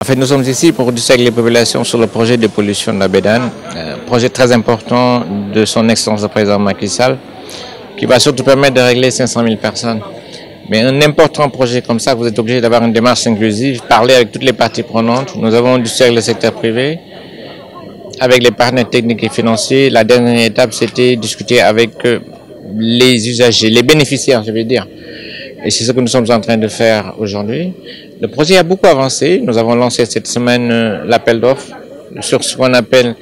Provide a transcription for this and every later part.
En fait, nous sommes ici pour discuter avec les populations sur le projet de pollution de la baie d'Anne, projet très important de son excellence le président Macky Sall, qui va surtout permettre de régler 500 000 personnes. Mais un important projet comme ça, vous êtes obligé d'avoir une démarche inclusive, parler avec toutes les parties prenantes. Nous avons discuté avec le secteur privé, avec les partenaires techniques et financiers. La dernière étape, c'était discuter avec les usagers, les bénéficiaires, je vais dire. Et c'est ce que nous sommes en train de faire aujourd'hui. Le projet a beaucoup avancé. Nous avons lancé cette semaine l'appel d'offres sur ce qu'on appelle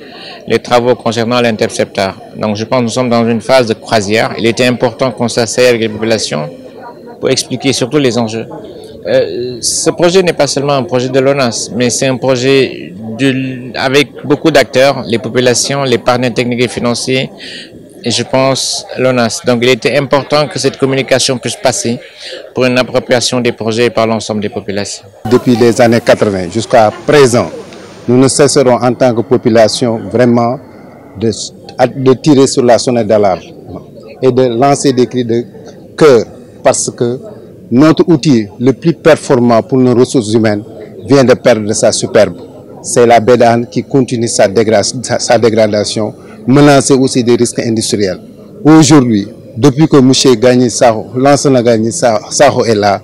les travaux concernant l'intercepteur. Donc je pense que nous sommes dans une phase de croisière. Il était important qu'on s'asseye avec les populations pour expliquer surtout les enjeux. Ce projet n'est pas seulement un projet de l'ONAS, mais c'est un projet avec beaucoup d'acteurs, les populations, les partenaires techniques et financiers, et je pense l'ONAS. Donc il était important que cette communication puisse passer pour une appropriation des projets par l'ensemble des populations. Depuis les années 80 jusqu'à présent, nous ne cesserons en tant que population vraiment de tirer sur la sonnette d'alarme et de lancer des cris de cœur parce que notre outil le plus performant pour nos ressources humaines vient de perdre sa superbe. C'est la baie d'Anne qui continue sa dégradation, menacée aussi des risques industriels. Aujourd'hui, depuis que M. Gagny Sakho, l'ancien Gagny Sakho est là,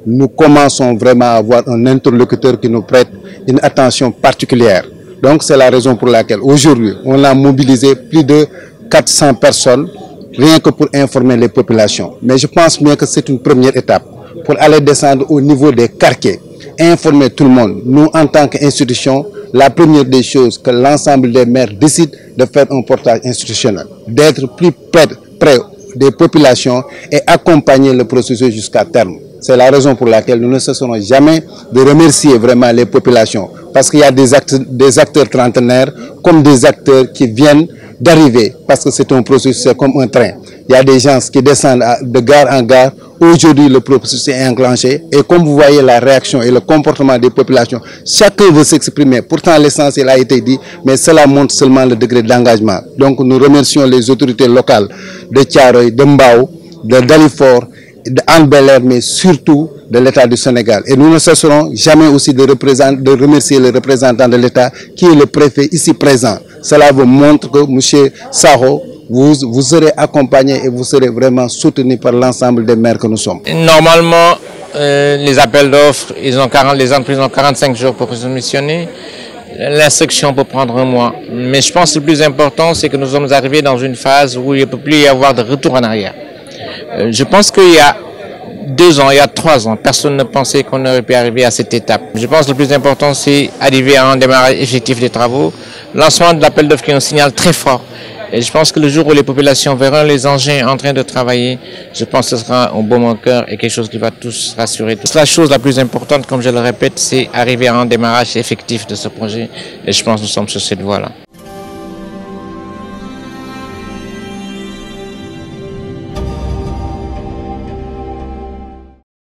nous commençons vraiment à avoir un interlocuteur qui nous prête une attention particulière. Donc c'est la raison pour laquelle aujourd'hui, on a mobilisé plus de 400 personnes, rien que pour informer les populations. Mais je pense bien que c'est une première étape pour aller descendre au niveau des quartiers, informer tout le monde. Nous, en tant qu'institution, la première des choses que l'ensemble des maires décident de faire un portage institutionnel, d'être plus près des populations et accompagner le processus jusqu'à terme. C'est la raison pour laquelle nous ne cesserons jamais de remercier vraiment les populations. Parce qu'il y a des acteurs trentenaires comme des acteurs qui viennent d'arriver. Parce que c'est un processus, c'est comme un train. Il y a des gens qui descendent de gare en gare. Aujourd'hui, le processus est enclenché. Et comme vous voyez la réaction et le comportement des populations, chacun veut s'exprimer. Pourtant, l'essentiel a été dit, mais cela montre seulement le degré d'engagement. Donc, nous remercions les autorités locales de Thiaroye, de Mbao, de Dalifort, d'Anne Bel-Air, mais surtout de l'État du Sénégal. Et nous ne cesserons jamais aussi de remercier le représentant de l'État qui est le préfet ici présent. Cela vous montre que M. Sakho, vous serez accompagné et vous serez vraiment soutenu par l'ensemble des maires que nous sommes. Normalement, les appels d'offres, les entreprises ont 45 jours pour se missionner. L'instruction peut prendre un mois. Mais je pense que le plus important, c'est que nous sommes arrivés dans une phase où il ne peut plus y avoir de retour en arrière. Je pense qu'il y a 2 ans, il y a 3 ans, personne ne pensait qu'on aurait pu arriver à cette étape. Je pense que le plus important, c'est arriver à un démarrage effectif des travaux. Lancement de l'appel d'offres qui est un signal très fort. Et je pense que le jour où les populations verront les engins en train de travailler, je pense que ce sera un bon marqueur et quelque chose qui va tous rassurer. La chose la plus importante, comme je le répète, c'est arriver à un démarrage effectif de ce projet. Et je pense que nous sommes sur cette voie-là.